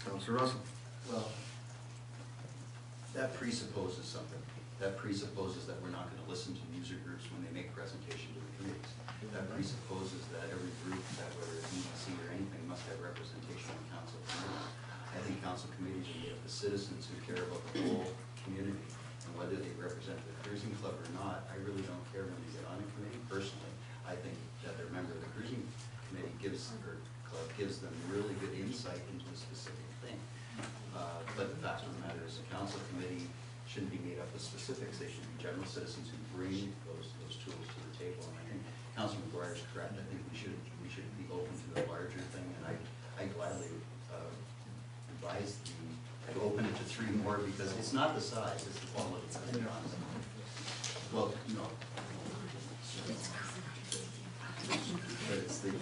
Councillor Russell. Well, that presupposes something. That presupposes that we're not going to listen to user groups when they make presentation to the committees. That presupposes that every group, that whether it's EDC or anything, must have representation on council committees. I think council committees are made up of citizens who care about the whole community, and whether they represent the cruising club or not, I really don't care when they get on a committee. Personally, I think that their member of the cruising committee club gives them really good insight into a specific thing. But the fact of the matter is, a council committee shouldn't be made up of specifics. They should be general citizens who bring those tools to the table. And I think Councilor McGuire is correct. I think we should be open to the larger thing. And I gladly advise to open it to 3 more, because it's not the size, it's the quality. Well, no. But it's the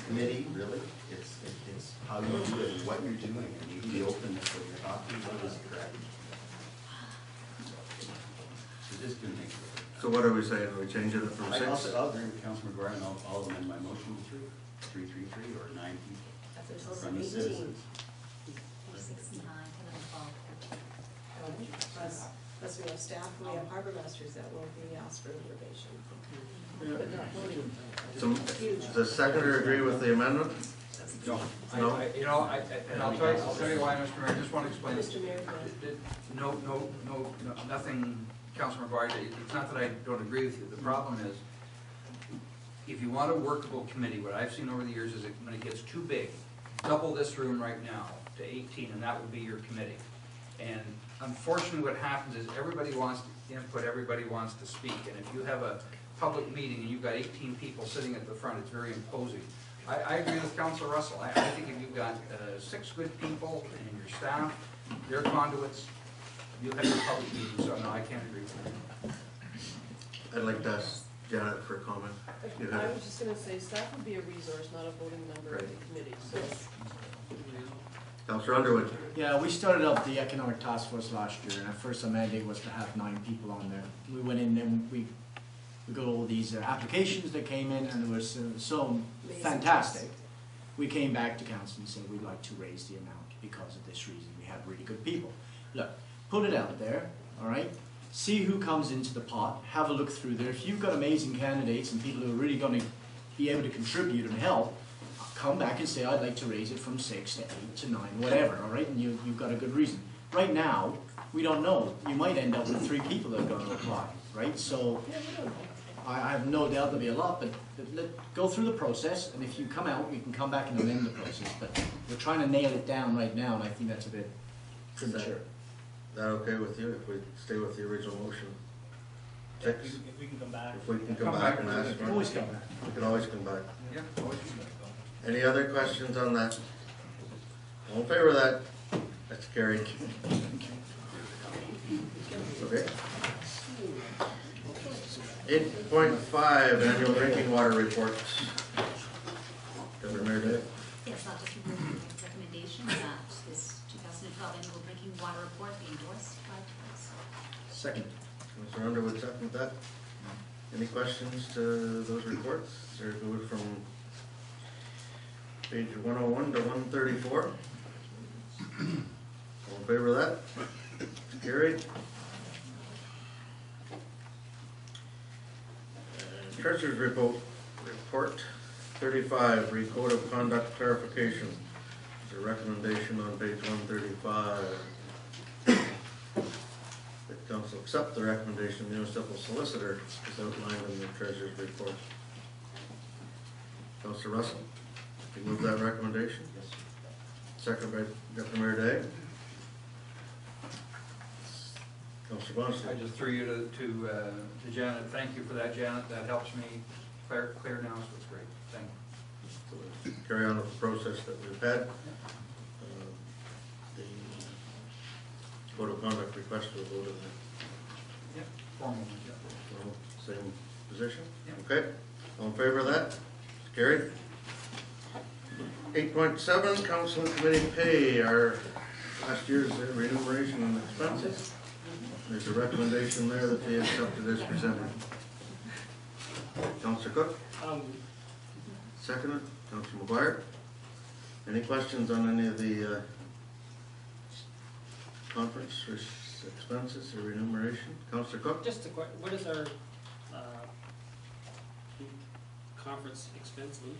committee, really. It's how you do it and what you're doing, and even the openness that you're talking about is correct. It is going to make it. So what are we saying? Are we changing it from 6? I'll agree with Councilor McGuire, and I'll amend my motion to 3, or 9 people from the citizens. Plus we have staff, we have harbor masters that will be asked for information. Yeah. But not voting. So, does the seconder agree with the amendment? No. No? And I'll tell you why, Mr. Mayor. I just want to explain. Mr. Mayor, No, nothing, Councilor McGuire. It's not that I don't agree with you. The problem is, if you want a workable committee, what I've seen over the years is that when it gets too big, double this room right now to 18, and that would be your committee. And unfortunately, what happens is everybody wants to input, everybody wants to speak, and if you have a public meeting and you've got 18 people sitting at the front, it's very imposing. I agree with Councilor Russell. I think if you've got 6 good people and your staff, they're conduits, you'll have your public meeting. So no, I can't agree with that. I'd like to ask Janet for a comment. I was just going to say, staff would be a resource, not a voting member of the committee. So. Councillor Underwood. Yeah, we started up the Economic Task Force last year, and our first mandate was to have 9 people on there. We went in and we got all these applications that came in, and it was so fantastic. We came back to council and said we'd like to raise the amount because of this reason. We have really good people. Look, put it out there, all right? See who comes into the pot, have a look through there. If you've got amazing candidates and people who are really going to be able to contribute and help, come back and say, I'd like to raise it from 6 to 8 to 9, whatever, all right? And you've got a good reason. Right now, we don't know. You might end up with 3 people that are going to apply, right? So I have no doubt there'll be a lot, but go through the process, and if you come out, we can come back and amend the process. But we're trying to nail it down right now, and I think that's a bit premature. Is that okay with you if we stay with the original motion? 6? If we can come back. If we can come back and ask We for can always come back. We can always come back. Yeah, always come back. Any other questions on that? All in favor of that? That's carried. Okay. 8.5 annual drinking water reports. Deputy Mayor Day. Yes, I'll just move the recommendation that this 2012 annual drinking water report be endorsed by the council. Second. Mr. Underwood, second that. Any questions to those reports? They're good from page 101 to 134. All in favor of that? Carried. Treasurer's report 35, Recode of Conduct Clarification. There's a recommendation on page 135. That council accept the recommendation of the municipal solicitor as outlined in the treasurer's report. Councilor Russell, you move that recommendation? Yes. Second by Deputy Mayor Day. Councilor Bonson. I just threw you to Janet. Thank you for that, Janet. That helps me clear now, so it's great. Thank you. So carry on with the process that we've had. The code of conduct request will go to the Yeah, formal. Yeah. same position. Yeah. Okay. All in favor of that? Carried. 8.7, council and committee pay, our last year's remuneration and expenses. There's a recommendation there that be accepted as presented. Councilor Cook? Second, Councilor McGuire. Any questions on any of the conference expenses or remuneration. Councillor Cook? Just a question, what is our, conference expense limit?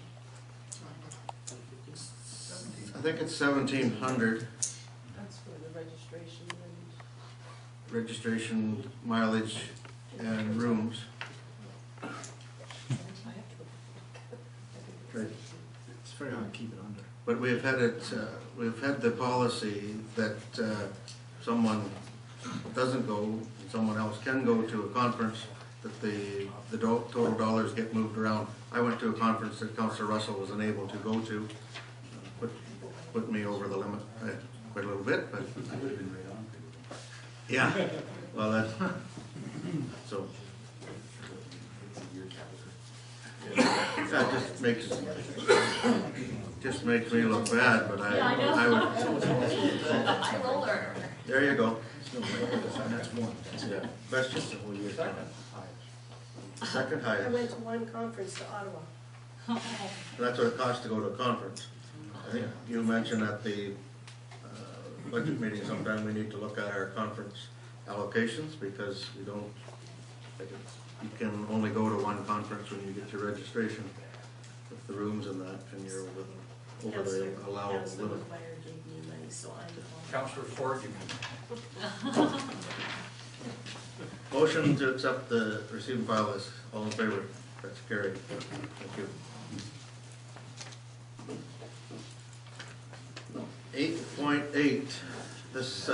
I think it's 1,700 That's for the registration and. registration, mileage, and rooms. Right. It's very hard to keep it under. But we've had the policy that someone doesn't go, someone else can go to a conference, that the total dollars get moved around. I went to a conference that Councillor Russell was unable to go to, put me over the limit quite a little bit, but I would have been right on. yeah, well, that's, so. That just makes me look bad, but I would. The high roller. There you go. That's one. Yeah. That's just the whole year. Second I highest. went to one conference to Ottawa. That's what it costs to go to a conference. I think you mentioned at the budget meeting sometime we need to look at our conference allocations, because we don't, you can only go to one conference when you get your registration with the rooms and that, and you're over the allowable Councillor limit. McGuire gave me money, so I. Councillor Ford, you can. Motion to accept the receive and file list. All in favor? That's carried. Thank you. 8.8. This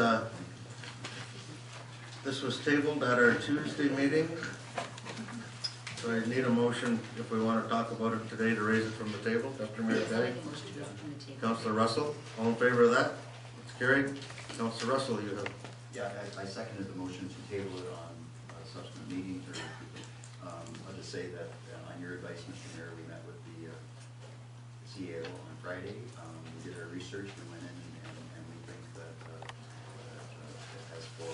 was tabled at our Tuesday meeting. So I need a motion if we want to talk about it today to raise it from the table. Dr. Mary Yes, I'd Betty? like a motion to raise it from the table. Councillor Russell, all in favor of that? It's carried. Councillor Russell, you have. Yeah, I seconded the motion to table it on subsequent meetings, or, I'll just say that, on your advice, Mr. Mayor, we met with the CAO on Friday. We did our research, we went in, and we think that, as for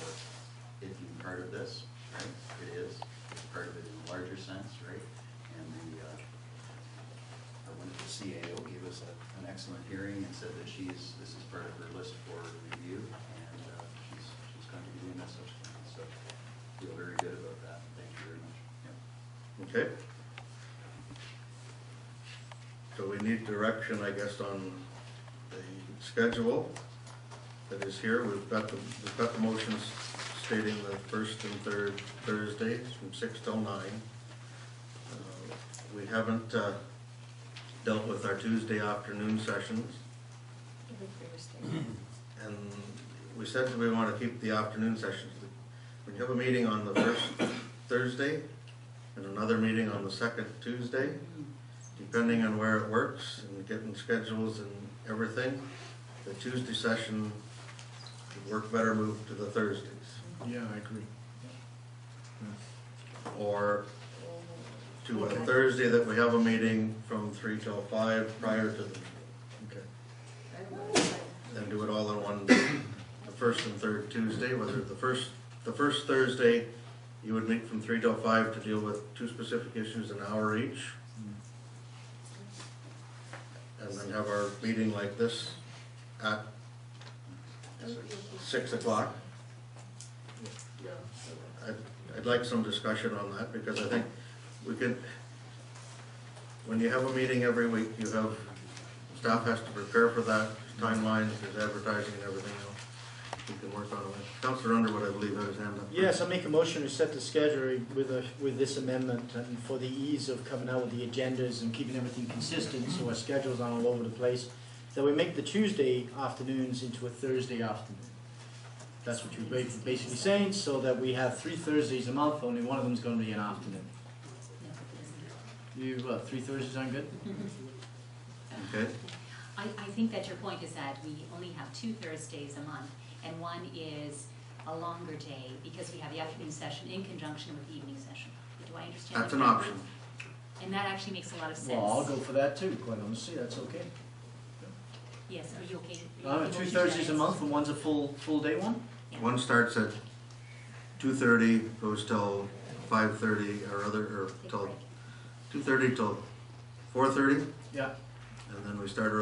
it being part of this, right, it is, it's part of it in a larger sense, right? And our wonderful CAO gave us an excellent hearing and said that this is part of her list for review, and she's going to be doing that subsequently, so feel very good about that. Thank you very much. Yep. Okay. So we need direction, I guess, on the schedule that is here. We've got the motions stating the first and third Thursdays from 6 till 9. We haven't dealt with our Tuesday afternoon sessions. And we said that we want to keep the afternoon sessions. When you have a meeting on the first Thursday and another meeting on the second Tuesday, depending on where it works and getting schedules and everything, the Tuesday session would work better moved to the Thursdays. Yeah, I agree. Or to a Thursday that we have a meeting from 3 till 5 prior to the meeting. Okay. Then do it all in one, the first and third Tuesday, whether the first Thursday, you would meet from 3 till 5 to deal with 2 specific issues, an hour each. And then have our meeting like this at 6 o'clock. I'd like some discussion on that, because I think we could, when you have a meeting every week, you have, staff has to prepare for that, there's timelines, there's advertising and everything else. We can work on it. Councillor Underwood, I believe, had his hand up. Yes, I make a motion to set the schedule with this amendment, and for the ease of coming out with the agendas and keeping everything consistent, so our schedules aren't all over the place, that we make the Tuesday afternoons into a Thursday afternoon. That's what you're basically saying, so that we have 3 Thursdays a month, only one of them is going to be an afternoon. You, 3 Thursdays aren't good? Okay. I think that your point is that we only have 2 Thursdays a month, and one is a longer day because we have the afternoon session in conjunction with the evening session. Do I understand? That's that an correctly? option. And that actually makes a lot of sense. Well, I'll go for that too, quite honestly, that's okay. Yes, are you okay? Are you 2 okay with Thursdays a that? month, and one's a full day one? Yeah. One starts at 2:30, goes till 5:30, or Take a till break. 2:30 till 4:30, Yeah. and then we start early.